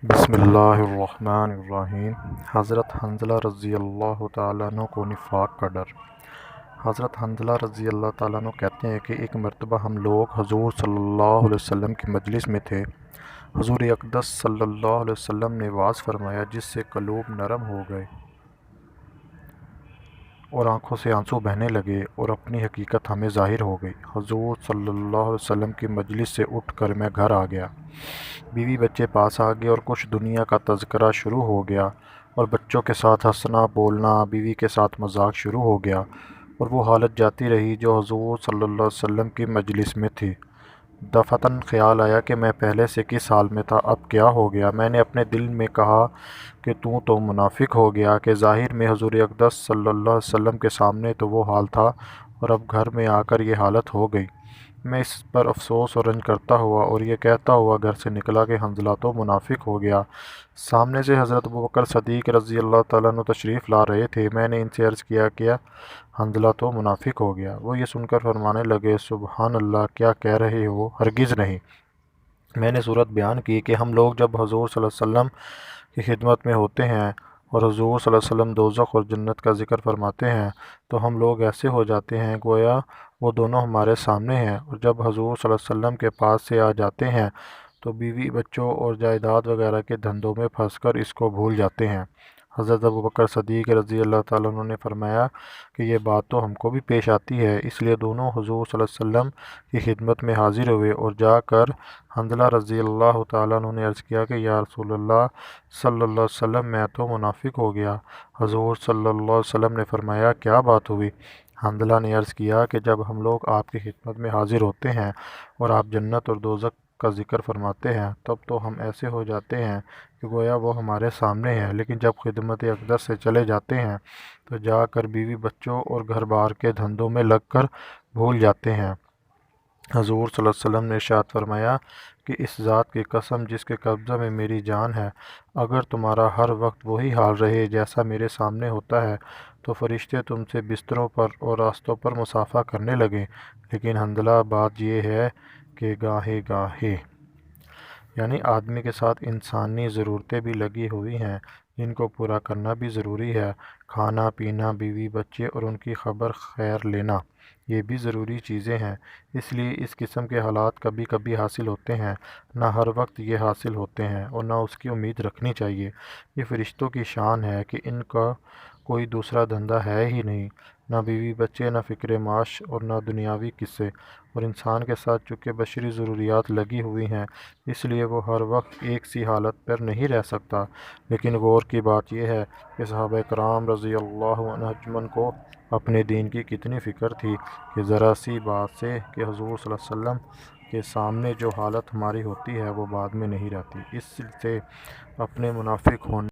بسم اللہ الرحمن الرحیم۔ حضرت حنظلہ رضی اللہ تعالیٰ عنہ کو نفاق کا ڈر۔ حضرت حنظلہ رضی اللہ تعالیٰ عنہ کہتے ہیں کہ ایک مرتبہ ہم لوگ حضور صلی اللہ علیہ وسلم کی مجلس میں تھے۔ حضور اقدس صلی اللہ علیہ وسلم نے وعظ فرمایا جس سے قلوب نرم ہو گئے اور آنکھوں سے آنسو بہنے لگے اور اپنی حقیقت ہمیں ظاہر ہو گئی۔ حضور صلی اللہ علیہ وسلم کی مجلس سے اٹھ کر میں گھر آ گیا۔ بیوی بچے پاس آ گئے اور کچھ دنیا کا تذکرہ شروع ہو گیا اور بچوں کے ساتھ ہنسنا بولنا، بیوی کے ساتھ مذاق شروع ہو گیا اور وہ حالت جاتی رہی جو حضور صلی اللہ علیہ وسلم کی مجلس میں تھی۔ دفعتاً خیال آیا کہ میں پہلے سے کس حال میں تھا، اب کیا ہو گیا؟ میں نے اپنے دل میں کہا کہ تو منافق ہو گیا کہ ظاہر میں حضور اقدس صلی اللہ علیہ وسلم کے سامنے تو وہ حال تھا اور اب گھر میں آ کر یہ حالت ہو گئی۔ میں اس پر افسوس اور رنج کرتا ہوا اور یہ کہتا ہوا گھر سے نکلا کہ حنظلہ تو منافق ہو گیا۔ سامنے سے حضرت ابوبکر صدیق رضی اللہ تعالیٰ عنہ تشریف لا رہے تھے۔ میں نے ان سے عرض کیا کہ حنظلہ تو منافق ہو گیا۔ وہ یہ سن کر فرمانے لگے، سبحان اللہ، کیا کہہ رہے ہو؟ ہرگز نہیں۔ میں نے صورت بیان کی کہ ہم لوگ جب حضور صلی اللہ علیہ وسلم کی خدمت میں ہوتے ہیں اور حضور صلی اللہ علیہ وسلم دوزخ اور جنت کا ذکر فرماتے ہیں تو ہم لوگ ایسے ہو جاتے ہیں گویا وہ دونوں ہمارے سامنے ہیں، اور جب حضور صلی اللہ علیہ وسلم کے پاس سے آ جاتے ہیں تو بیوی بچوں اور جائیداد وغیرہ کے دھندوں میں پھنس کر اس کو بھول جاتے ہیں۔ حضرت ابوبکر صدیق رضی اللہ تعالیٰ عنہ نے فرمایا کہ یہ بات تو ہم کو بھی پیش آتی ہے، اس لیے دونوں حضور صلی اللہ علیہ وسلم کی خدمت میں حاضر ہوئے اور جا کر حنظلہ رضی اللہ تعالیٰ عنہ نے عرض کیا کہ یا رسول اللہ صلی اللہ علیہ وسلم، میں تو منافق ہو گیا۔ حضور صلی اللہ علیہ وسلم نے فرمایا، کیا بات ہوئی؟ حنظلہ نے عرض کیا کہ جب ہم لوگ آپ کی خدمت میں حاضر ہوتے ہیں اور آپ جنت اور دوزخ کا ذکر فرماتے ہیں تب تو ہم ایسے ہو جاتے ہیں کہ گویا وہ ہمارے سامنے ہیں، لیکن جب خدمت اقدس سے چلے جاتے ہیں تو جا کر بیوی بچوں اور گھر بار کے دھندوں میں لگ کر بھول جاتے ہیں۔ حضور صلی اللہ علیہ وسلم نے ارشاد فرمایا کہ اس ذات کی قسم جس کے قبضہ میں میری جان ہے، اگر تمہارا ہر وقت وہی حال رہے جیسا میرے سامنے ہوتا ہے تو فرشتے تم سے بستروں پر اور راستوں پر مصافحہ کرنے لگیں، لیکن حنظلہ بات یہ ہے کہ گاہے گاہے، یعنی آدمی کے ساتھ انسانی ضرورتیں بھی لگی ہوئی ہیں جن کو پورا کرنا بھی ضروری ہے۔ کھانا پینا، بیوی بچے اور ان کی خبر خیر لینا، یہ بھی ضروری چیزیں ہیں، اس لیے اس قسم کے حالات کبھی کبھی حاصل ہوتے ہیں، نہ ہر وقت یہ حاصل ہوتے ہیں اور نہ اس کی امید رکھنی چاہیے۔ یہ فرشتوں کی شان ہے کہ ان کا کوئی دوسرا دھندا ہے ہی نہیں، نہ بیوی بچے، نہ فکر معاش اور نہ دنیاوی قصے، اور انسان کے ساتھ چونکہ بشری ضروریات لگی ہوئی ہیں اس لیے وہ ہر وقت ایک سی حالت پر نہیں رہ سکتا۔ لیکن غور کی بات یہ ہے کہ صحابہ کرام رضی اللہ عنہم اجمعین کو اپنے دین کی کتنی فکر تھی کہ ذرا سی بات سے کہ حضور صلی اللہ علیہ وسلم کے سامنے جو حالت ہماری ہوتی ہے وہ بعد میں نہیں رہتی۔ اس سے اپنے منافق ہونے